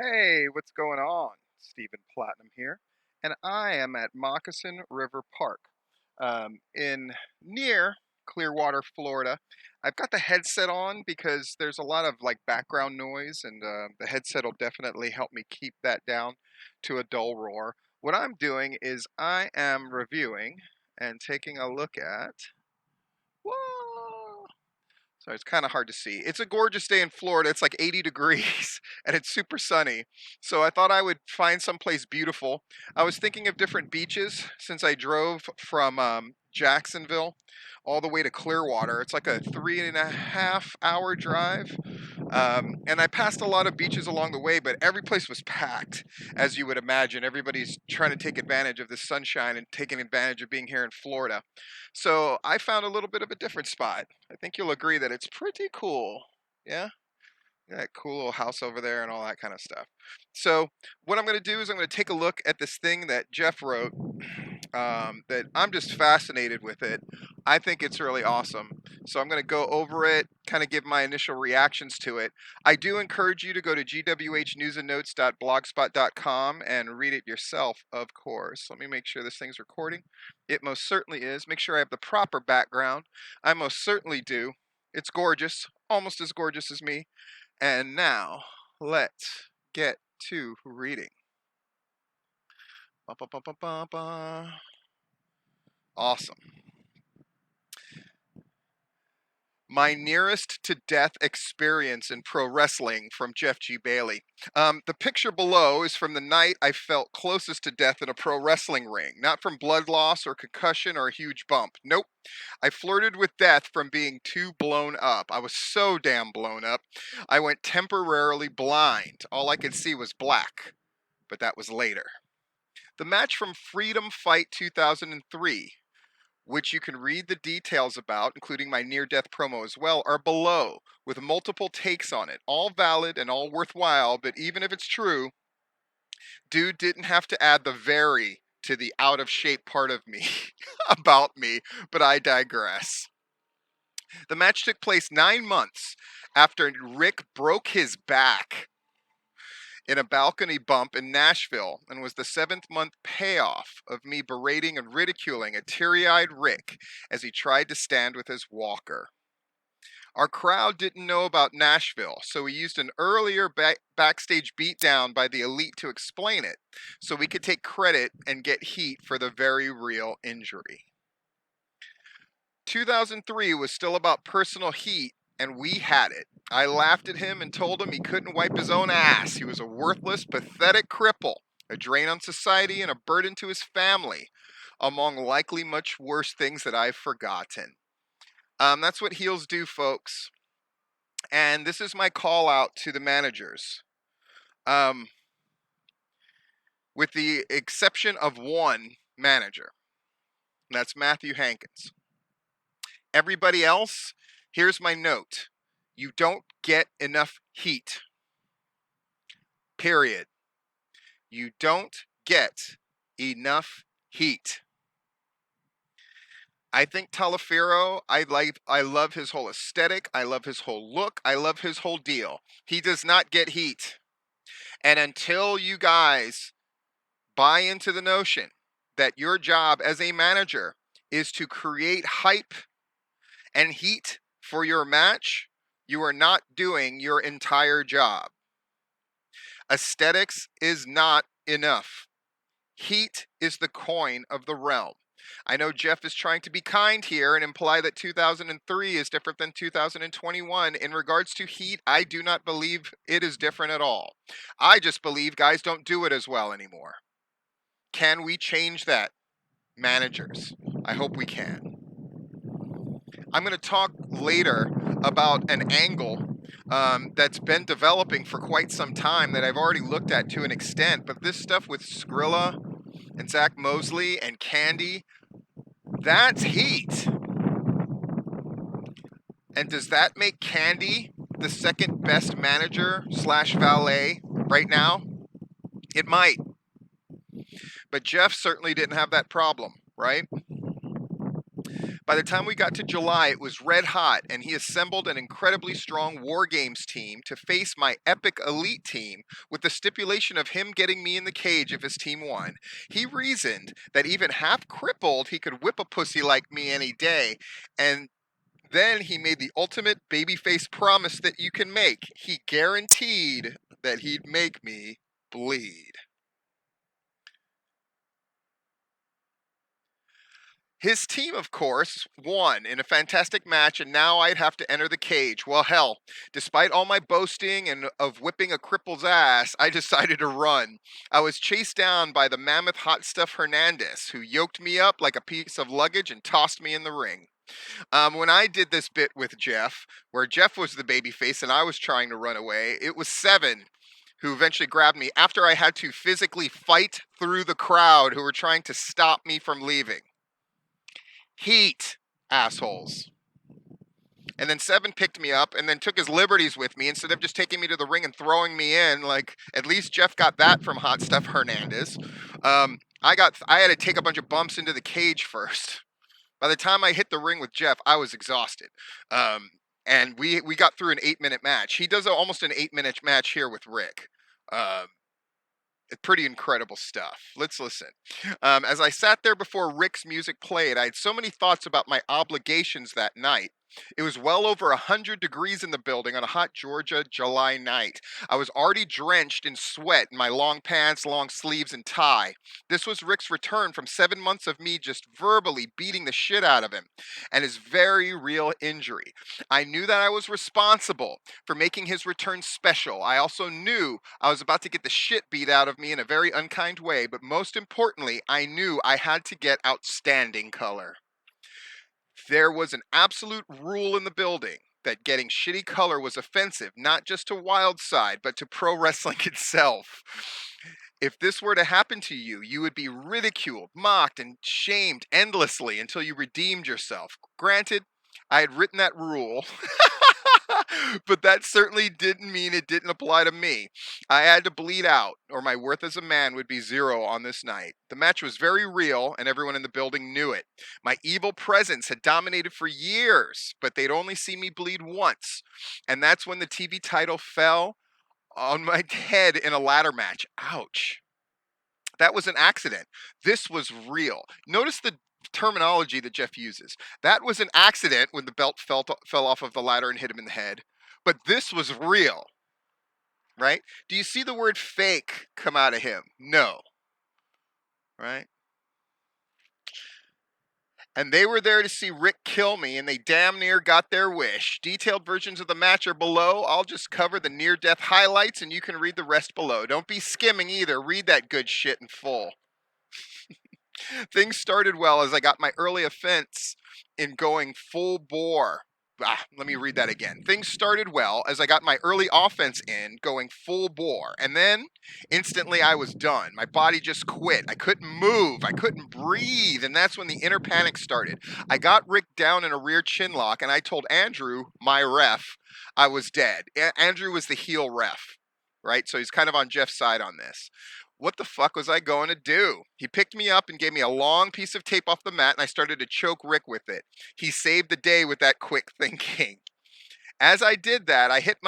Hey, what's going on? Stephen Platinum here, and I am at Moccasin River Park in near Clearwater, Florida. I've got the headset on because there's a lot of like background noise, and the headset will definitely help me keep that down to a dull roar. What I'm doing is I am reviewing and taking a look at. Whoa! So it's kind of hard to see. It's a gorgeous day in Florida. It's like 80 degrees and it's super sunny. So I thought I would find someplace beautiful. I was thinking of different beaches since I drove from Jacksonville all the way to Clearwater. It's like a 3.5 hour drive. And I passed a lot of beaches along the way, but every place was packed, as you would imagine. Everybody's trying to take advantage of the sunshine and taking advantage of being here in Florida. So I found a little bit of a different spot. I think you'll agree that it's pretty cool. Yeah? That cool little house over there and all that kind of stuff. So what I'm going to do is I'm going to take a look at this thing that Jeff wrote that I'm just fascinated with it. I think it's really awesome. So I'm going to go over it, kind of give my initial reactions to it. I do encourage you to go to gwhnewsandnotes.blogspot.com and read it yourself, of course. Let me make sure this thing's recording. It most certainly is. Make sure I have the proper background. I most certainly do. It's gorgeous, almost as gorgeous as me. And now, let's get to reading. Ba, ba, ba, ba, ba, ba. Awesome. My nearest to death experience in pro wrestling from Jeff G. Bailey. The picture below is from the night I felt closest to death in a pro wrestling ring, not from blood loss or concussion or a huge bump. Nope. I flirted with death from being too blown up. I was so damn blown up. I went temporarily blind. All I could see was black, but that was later. The match from Freedom Fight 2003, which you can read the details about, including my near-death promo as well, are below, with multiple takes on it, all valid and all worthwhile, but even if it's true, dude didn't have to add the very to the out-of-shape part of me about me, but I digress. The match took place 9 months after Rick broke his back in a balcony bump in Nashville and was the 7th-month payoff of me berating and ridiculing a teary-eyed Rick as he tried to stand with his walker. Our crowd didn't know about Nashville, so we used an earlier backstage beatdown by the Elite to explain it, so we could take credit and get heat for the very real injury. 2003 was still about personal heat, and we had it. I laughed at him and told him he couldn't wipe his own ass. He was a worthless, pathetic cripple, a drain on society and a burden to his family, among likely much worse things that I've forgotten. That's what heels do, folks. And this is my call out to the managers. With the exception of one manager, and that's Matthew Hankins. Everybody else, here's my note. You don't get enough heat. Period. You don't get enough heat. I think Talaferro, I love his whole aesthetic. I love his whole look. I love his whole deal. He does not get heat. And until you guys buy into the notion that your job as a manager is to create hype and heat for your match, you are not doing your entire job. Aesthetics is not enough. Heat is the coin of the realm. I know Jeff is trying to be kind here and imply that 2003 is different than 2021. In regards to heat, I do not believe it is different at all. I just believe guys don't do it as well anymore. Can we change that, managers? I hope we can. I'm going to talk later about an angle that's been developing for quite some time that I've already looked at to an extent, but this stuff with Skrilla and Zach Mosley and Candy, that's heat. And does that make Candy the second best manager / valet right now? It might. But Jeff certainly didn't have that problem, right? By the time we got to July, it was red hot, and he assembled an incredibly strong War Games team to face my epic elite team with the stipulation of him getting me in the cage if his team won. He reasoned that even half crippled, he could whip a pussy like me any day, and then he made the ultimate babyface promise that you can make. He guaranteed that he'd make me bleed. His team, of course, won in a fantastic match, and now I'd have to enter the cage. Well, hell, despite all my boasting and of whipping a cripple's ass, I decided to run. I was chased down by the mammoth hot stuff Hernandez, who yoked me up like a piece of luggage and tossed me in the ring. When I did this bit with Jeff, where Jeff was the babyface and I was trying to run away, it was Seven who eventually grabbed me after I had to physically fight through the crowd who were trying to stop me from leaving. Heat, assholes. And then Seven picked me up and then took his liberties with me instead of just taking me to the ring and throwing me in. Like, at least Jeff got that from Hot Stuff Hernandez. I had to take a bunch of bumps into the cage first. By the time I hit the ring with Jeff, I was exhausted. And we got through an 8-minute match. He does almost an 8-minute match here with Rick. Pretty incredible stuff. Let's listen. As I sat there before Rick's music played, I had so many thoughts about my obligations that night. It was well over 100 degrees in the building on a hot Georgia July night. I was already drenched in sweat in my long pants, long sleeves, and tie. This was Rick's return from 7 months of me just verbally beating the shit out of him, and his very real injury. I knew that I was responsible for making his return special. I also knew I was about to get the shit beat out of me in a very unkind way, but most importantly, I knew I had to get outstanding color. There was an absolute rule in the building that getting shitty color was offensive, not just to Wildside, but to pro wrestling itself. If this were to happen to you, you would be ridiculed, mocked, and shamed endlessly until you redeemed yourself. Granted, I had written that rule, but that certainly didn't mean it didn't apply to me. I had to bleed out, or my worth as a man would be zero on this night. The match was very real, and everyone in the building knew it. My evil presence had dominated for years, but they'd only seen me bleed once. And that's when the TV title fell on my head in a ladder match. Ouch. That was an accident. This was real. Notice the terminology that Jeff uses. That was an accident when the belt fell off of the ladder and hit him in the head. But this was real. Right? Do you see the word fake come out of him? No. Right? And they were there to see Rick kill me, and they damn near got their wish. Detailed versions of the match are below. I'll just cover the near-death highlights, and you can read the rest below. Don't be skimming either. Read that good shit in full. Things started well as I got my early offense in going full bore. Let me read that again. Things started well as I got my early offense in going full bore. And then instantly I was done. My body just quit. I couldn't move. I couldn't breathe. And that's when the inner panic started. I got Rick down in a rear chin lock and I told Andrew, my ref, I was dead. Andrew was the heel ref, right? So he's kind of on Jeff's side on this. What the fuck was I going to do? He picked me up and gave me a long piece of tape off the mat, and I started to choke Rick with it. He saved the day with that quick thinking. As I did that, I hid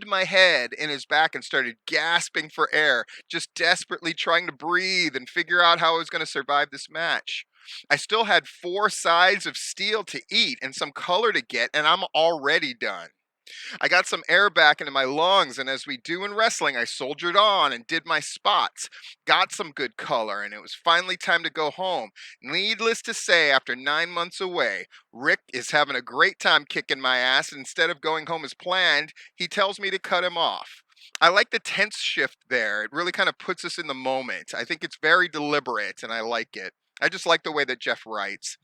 my head in his back and started gasping for air, just desperately trying to breathe and figure out how I was going to survive this match. I still had 4 sides of steel to eat and some color to get, and I'm already done. I got some air back into my lungs, and as we do in wrestling, I soldiered on and did my spots, got some good color, and it was finally time to go home. Needless to say, after 9 months away, Rick is having a great time kicking my ass, and instead of going home as planned, he tells me to cut him off. I like the tense shift there. It really kind of puts us in the moment. I think it's very deliberate, and I like it. I just like the way that Jeff writes.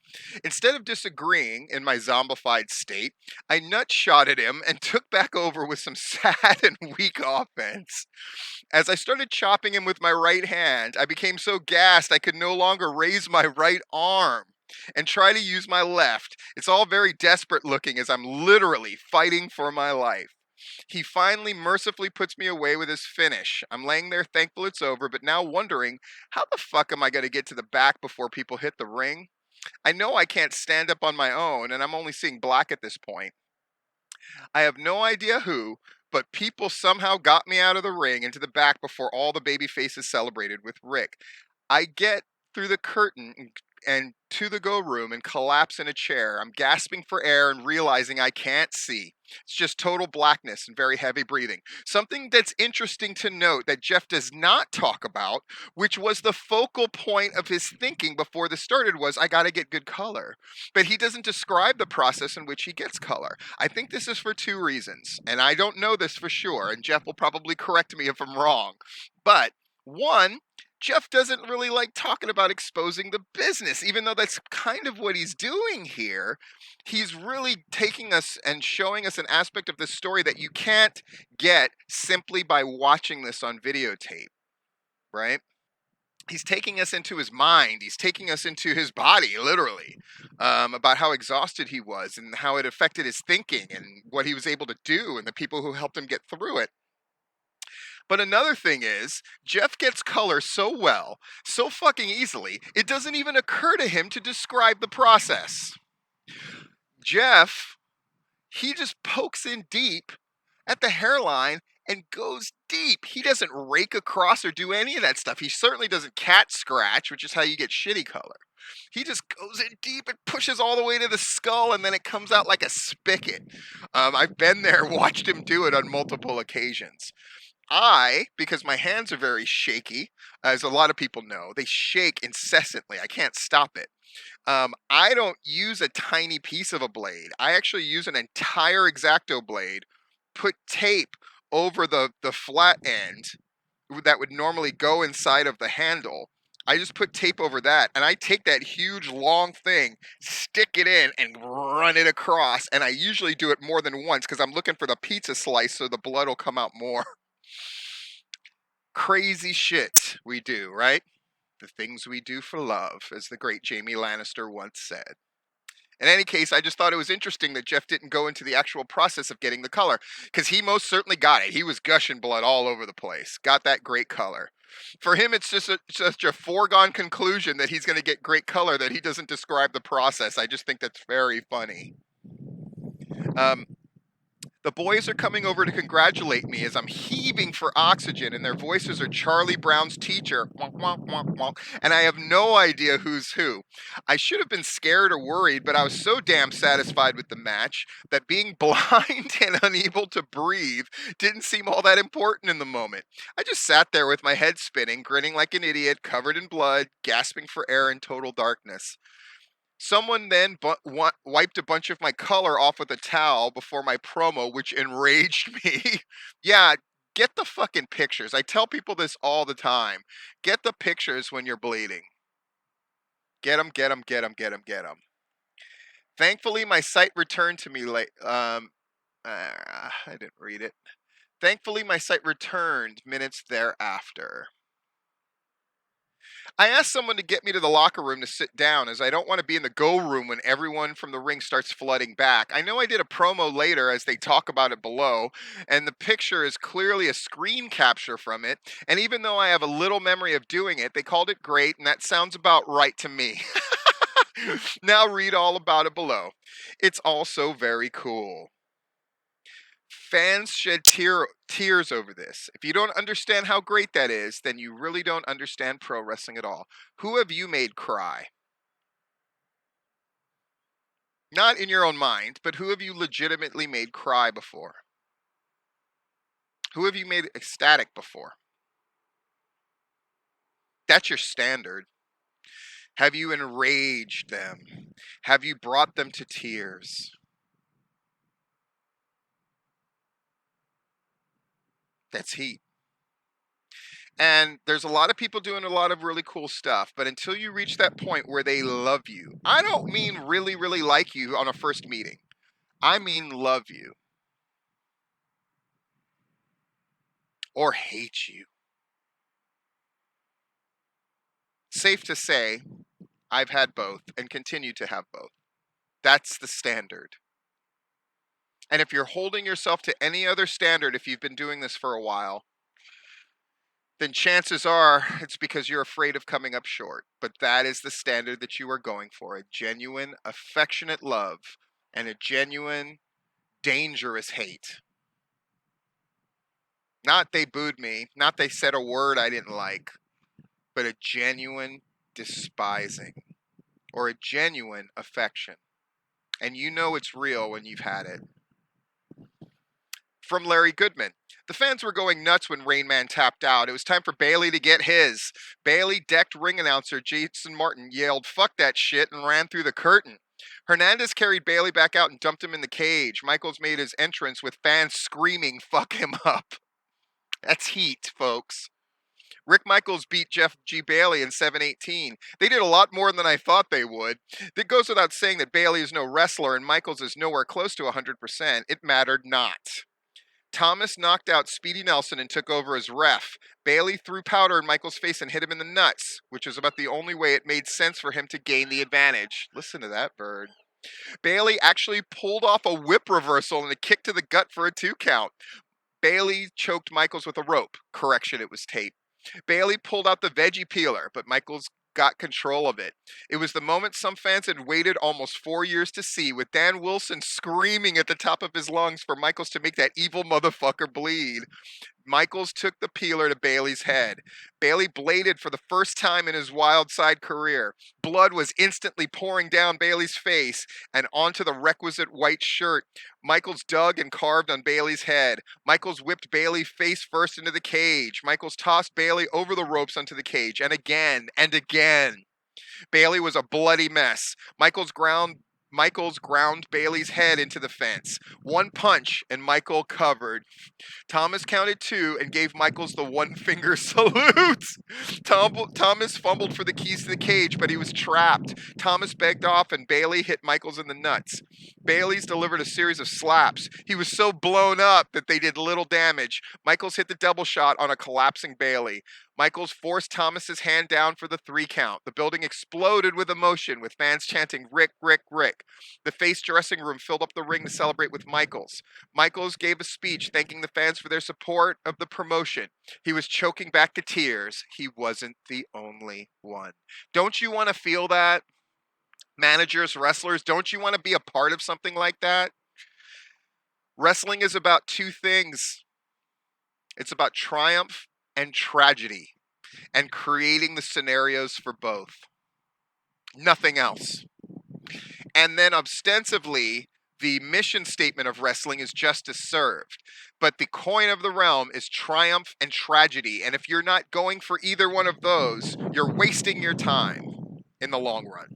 Instead of disagreeing in my zombified state, I nutshot at him and took back over with some sad and weak offense. As I started chopping him with my right hand, I became so gassed I could no longer raise my right arm and try to use my left. It's all very desperate looking as I'm literally fighting for my life. He finally mercifully puts me away with his finish. I'm laying there thankful it's over, but now wondering, how the fuck am I going to get to the back before people hit the ring? I know I can't stand up on my own, and I'm only seeing black at this point. I have no idea who, but people somehow got me out of the ring into the back before all the baby faces celebrated with Rick. I get through the curtain and to the go room and collapse in a chair. I'm gasping for air and realizing I can't see. It's just total blackness and very heavy breathing. Something that's interesting to note that Jeff does not talk about, which was the focal point of his thinking before this started, was I got to get good color. But he doesn't describe the process in which he gets color. I think this is for two reasons, and I don't know this for sure, and Jeff will probably correct me if I'm wrong. But one, Jeff doesn't really like talking about exposing the business, even though that's kind of what he's doing here. He's really taking us and showing us an aspect of this story that you can't get simply by watching this on videotape, right? He's taking us into his mind. He's taking us into his body, literally, about how exhausted he was and how it affected his thinking and what he was able to do and the people who helped him get through it. But another thing is, Jeff gets color so well, so fucking easily, it doesn't even occur to him to describe the process. Jeff, he just pokes in deep at the hairline and goes deep. He doesn't rake across or do any of that stuff. He certainly doesn't cat scratch, which is how you get shitty color. He just goes in deep and pushes all the way to the skull, and then it comes out like a spigot. I've been there, watched him do it on multiple occasions. Because my hands are very shaky, as a lot of people know, they shake incessantly. I can't stop it. I don't use a tiny piece of a blade. I actually use an entire X-Acto blade, put tape over the flat end that would normally go inside of the handle. I just put tape over that, and I take that huge long thing, stick it in, and run it across. And I usually do it more than once because I'm looking for the pizza slice so the blood will come out more. Crazy shit we do, right? The things we do for love, as the great Jamie Lannister once said. In any case, I just thought it was interesting that Jeff didn't go into the actual process of getting the color, because he most certainly got it. He was gushing blood all over the place, got that great color. For him, it's just such a foregone conclusion that he's going to get great color that he doesn't describe the process. I just think that's very funny. The boys are coming over to congratulate me as I'm heaving for oxygen, and their voices are Charlie Brown's teacher, wonk, wonk, wonk, wonk, and I have no idea who's who. I should have been scared or worried, but I was so damn satisfied with the match that being blind and unable to breathe didn't seem all that important in the moment. I just sat there with my head spinning, grinning like an idiot, covered in blood, gasping for air in total darkness. Someone then wiped a bunch of my color off with a towel before my promo, which enraged me. Yeah, get the fucking pictures. I tell people this all the time. Get the pictures when you're bleeding. Get them, get them, get them, get them, get them. Thankfully, my sight returned to me late. I didn't read it. Thankfully, my sight returned minutes thereafter. I asked someone to get me to the locker room to sit down, as I don't want to be in the go room when everyone from the ring starts flooding back. I know I did a promo later as they talk about it below, and the picture is clearly a screen capture from it. And even though I have a little memory of doing it, they called it great, and that sounds about right to me. Now read all about it below. It's also very cool. Fans shed tears over this. If you don't understand how great that is, then you really don't understand pro wrestling at all. Who have you made cry? Not in your own mind, but who have you legitimately made cry before? Who have you made ecstatic before? That's your standard. Have you enraged them? Have you brought them to tears? That's heat. And there's a lot of people doing a lot of really cool stuff, but until you reach that point where they love you, I don't mean really, really like you on a first meeting. I mean love you. Or hate you. Safe to say, I've had both and continue to have both. That's the standard. And if you're holding yourself to any other standard, if you've been doing this for a while, then chances are it's because you're afraid of coming up short. But that is the standard that you are going for, a genuine, affectionate love and a genuine, dangerous hate. Not they booed me, not they said a word I didn't like, but a genuine despising or a genuine affection. And you know it's real when you've had it. From Larry Goodman. The fans were going nuts when Rain Man tapped out. It was time for Bailey to get his. Bailey decked ring announcer Jason Martin yelled, "Fuck that shit," and ran through the curtain. Hernandez carried Bailey back out and dumped him in the cage. Michaels made his entrance with fans screaming, "Fuck him up." That's heat, folks. Rick Michaels beat Jeff G. Bailey in 7-18. They did a lot more than I thought they would. It goes without saying that Bailey is no wrestler and Michaels is nowhere close to 100%. It mattered not. Thomas knocked out Speedy Nelson and took over as ref. Bailey threw powder in Michaels' face and hit him in the nuts, which is about the only way it made sense for him to gain the advantage. Listen to that bird. Bailey actually pulled off a whip reversal and a kick to the gut for a 2 count. Bailey choked Michaels with a rope. Correction, it was tape. Bailey pulled out the veggie peeler, but Michaels got control of it. It was the moment some fans had waited almost 4 years to see, with Dan Wilson screaming at the top of his lungs for Michaels to make that evil motherfucker bleed. Michaels took the peeler to Bailey's head. Bailey bladed for the first time in his wild side career. Blood was instantly pouring down Bailey's face and onto the requisite white shirt. Michaels dug and carved on Bailey's head. Michaels whipped Bailey face first into the cage. Michaels tossed Bailey over the ropes onto the cage, and again and again. Bailey was a bloody mess. Michaels ground Bailey's head into the fence. One punch, and Michael covered. Thomas counted 2 and gave Michaels the one-finger salute. Thomas fumbled for the keys to the cage, but he was trapped. Thomas begged off, and Bailey hit Michaels in the nuts. Bailey's delivered a series of slaps. He was so blown up that they did little damage. Michaels hit the double shot on a collapsing Bailey. Michaels forced Thomas's hand down for the 3 count. The building exploded with emotion, with fans chanting, "Rick, Rick, Rick." The face dressing room filled up the ring to celebrate with Michaels. Michaels gave a speech thanking the fans for their support of the promotion. He was choking back the tears. He wasn't the only one. Don't you want to feel that? Managers, wrestlers, don't you want to be a part of something like that? Wrestling is about 2 things. It's about triumph and tragedy, and creating the scenarios for both. Nothing else. And then ostensibly, the mission statement of wrestling is justice served. But the coin of the realm is triumph and tragedy. And if you're not going for either one of those, you're wasting your time in the long run.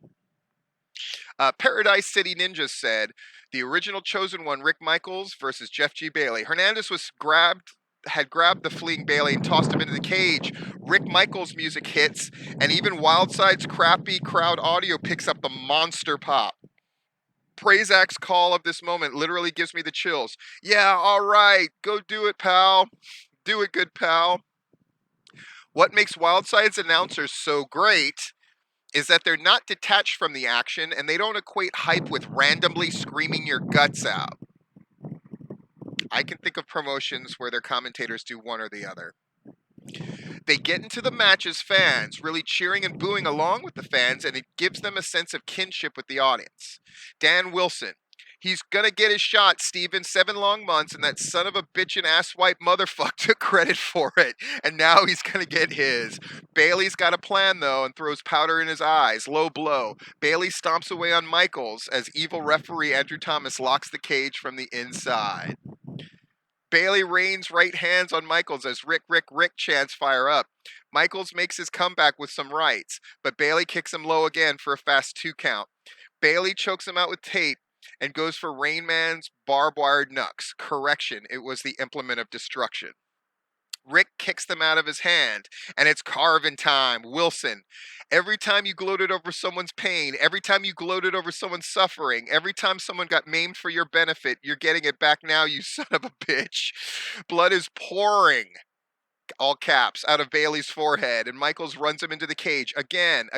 Paradise City Ninjas said, the original chosen one, Rick Michaels versus Jeff G. Bailey. Hernandez had grabbed the fleeing Bailey and tossed him into the cage. Rick Michaels' music hits, and even Wildside's crappy crowd audio picks up the monster pop. Prazak's call of this moment literally gives me the chills. Yeah, all right, go do it, pal. Do it, good pal. What makes Wildside's announcers so great is that they're not detached from the action, and they don't equate hype with randomly screaming your guts out. I can think of promotions where their commentators do one or the other. They get into the match as fans, really cheering and booing along with the fans, and it gives them a sense of kinship with the audience. Dan Wilson. He's gonna get his shot, Steven. 7 long months, and that son of a bitch and asswipe motherfucker took credit for it. And now he's gonna get his. Bailey's got a plan, though, and throws powder in his eyes. Low blow. Bailey stomps away on Michaels as evil referee Andrew Thomas locks the cage from the inside. Bailey rains right hands on Michaels as Rick, Rick, Rick chants fire up. Michaels makes his comeback with some rights, but Bailey kicks him low again for a fast 2 count. Bailey chokes him out with tape and goes for Rain Man's barbed wire knucks. Correction, it was the implement of destruction. Rick kicks them out of his hand, and it's carving time. Wilson. Every time you gloated over someone's pain, every time you gloated over someone's suffering, every time someone got maimed for your benefit, you're getting it back now, you son of a bitch. Blood is pouring, all caps, out of Bailey's forehead, and Michaels runs him into the cage. Again,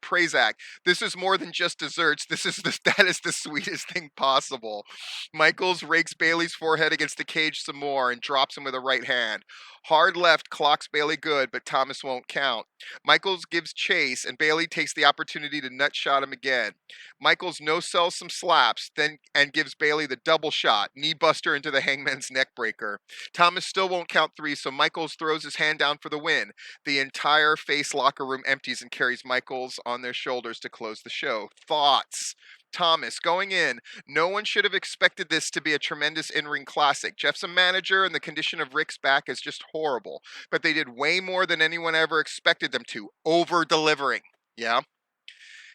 Prazak. This is more than just desserts. That is the sweetest thing possible. Michaels rakes Bailey's forehead against the cage some more and drops him with a right hand. Hard left clocks Bailey good, but Thomas won't count. Michaels gives chase, and Bailey takes the opportunity to nut shot him again. Michaels no-sells some slaps, then and gives Bailey the double shot, knee buster into the hangman's neck breaker. Thomas still won't count three, so Michaels throws his hand down for the win. The entire face locker room empties and carries Michaels on their shoulders to close the show. Thoughts? Thomas, going in, no one should have expected this to be a tremendous in-ring classic. Jeff's a manager, and the condition of Rick's back is just horrible. But they did way more than anyone ever expected them to, over-delivering. Yeah?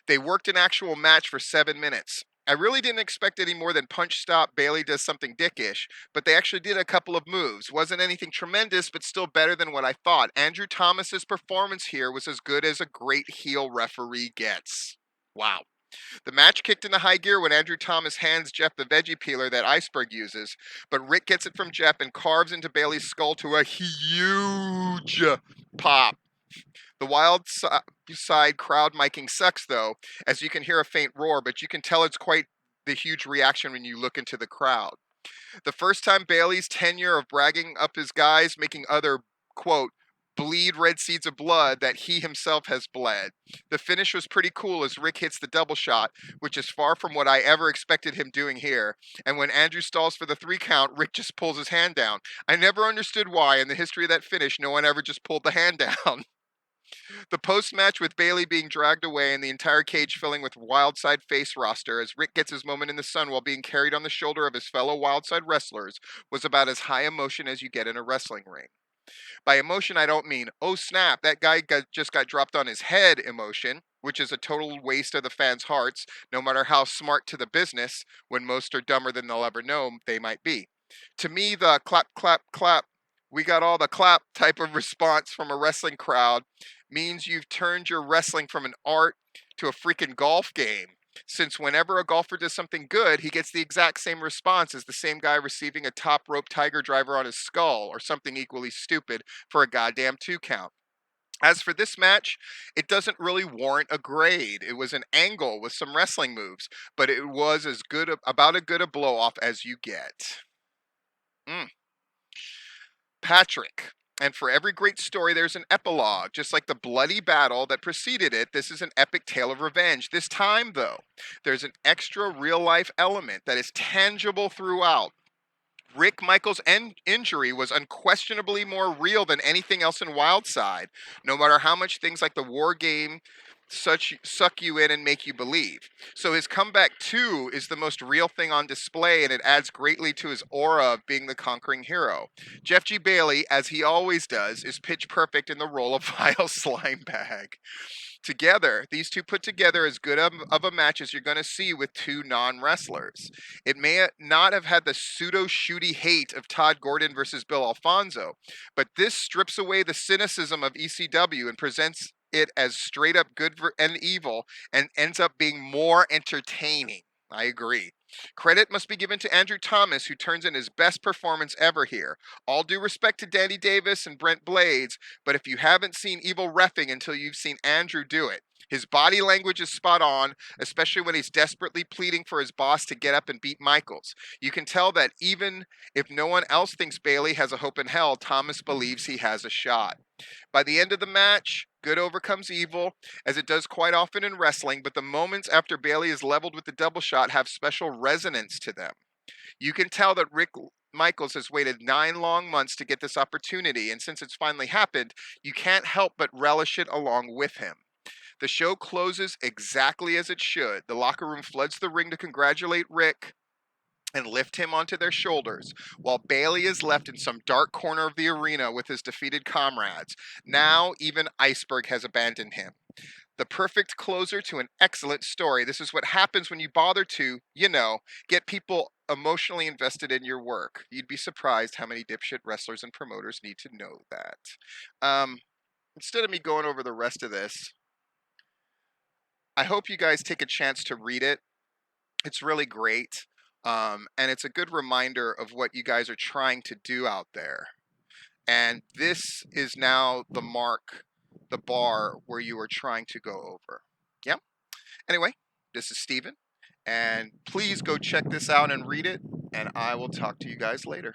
They worked an actual match for 7 minutes. I really didn't expect any more than punch stop, Bailey does something dickish, but they actually did a couple of moves. Wasn't anything tremendous, but still better than what I thought. Andrew Thomas's performance here was as good as a great heel referee gets. Wow. The match kicked into high gear when Andrew Thomas hands Jeff the veggie peeler that Iceberg uses, but Rick gets it from Jeff and carves into Bailey's skull to a huge pop. The wild side crowd miking sucks, though, as you can hear a faint roar, but you can tell it's quite the huge reaction when you look into the crowd. The first time Bailey's tenure of bragging up his guys, making other, quote, bleed red seeds of blood that he himself has bled. The finish was pretty cool as Rick hits the double shot, which is far from what I ever expected him doing here. And when Andrew stalls for the 3 count, Rick just pulls his hand down. I never understood why, in the history of that finish, no one ever just pulled the hand down. The post-match with Bailey being dragged away and the entire cage filling with Wildside face roster as Rick gets his moment in the sun while being carried on the shoulder of his fellow Wildside wrestlers was about as high emotion as you get in a wrestling ring. By emotion, I don't mean, oh snap, that guy just got dropped on his head emotion, which is a total waste of the fans' hearts, no matter how smart to the business, when most are dumber than they'll ever know they might be. To me, the clap, clap, clap, we got all the clap type of response from a wrestling crowd means you've turned your wrestling from an art to a freaking golf game. Since whenever a golfer does something good, he gets the exact same response as the same guy receiving a top rope tiger driver on his skull or something equally stupid for a goddamn 2 count. As for this match, it doesn't really warrant a grade. It was an angle with some wrestling moves, but it was as good about as good a blow off as you get. Patrick. And for every great story, there's an epilogue. Just like the bloody battle that preceded it, this is an epic tale of revenge. This time, though, there's an extra real-life element that is tangible throughout. Rick Michaels' injury was unquestionably more real than anything else in Wildside, no matter how much things like the war game suck you in and make you believe. So his comeback too is the most real thing on display, and it adds greatly to his aura of being the conquering hero. Jeff G. Bailey, as he always does, is pitch perfect in the role of vile slime bag. Together, these two put together as good of a match as you're going to see with 2 non-wrestlers. It may not have had the pseudo-shooty hate of Todd Gordon versus Bill Alfonso, but this strips away the cynicism of ECW and presents it as straight up good and evil and ends up being more entertaining. I agree. Credit must be given to Andrew Thomas, who turns in his best performance ever here. All due respect to Danny Davis and Brent Blades, but if you haven't seen evil reffing until you've seen Andrew do it. His body language is spot on, especially when he's desperately pleading for his boss to get up and beat Michaels. You can tell that even if no one else thinks Bailey has a hope in hell, Thomas believes he has a shot. By the end of the match, good overcomes evil, as it does quite often in wrestling, but the moments after Bailey is leveled with the double shot have special resonance to them. You can tell that Rick Michaels has waited 9 long months to get this opportunity, and since it's finally happened, you can't help but relish it along with him. The show closes exactly as it should. The locker room floods the ring to congratulate Rick and lift him onto their shoulders, while Bailey is left in some dark corner of the arena with his defeated comrades. Now even Iceberg has abandoned him. The perfect closer to an excellent story. This is what happens when you bother to, get people emotionally invested in your work. You'd be surprised how many dipshit wrestlers and promoters need to know that. Instead of me going over the rest of this, I hope you guys take a chance to read it. It's really great. And it's a good reminder of what you guys are trying to do out there. And this is now the bar where you are trying to go over. Yeah. Anyway, this is Steven. And please go check this out and read it. And I will talk to you guys later.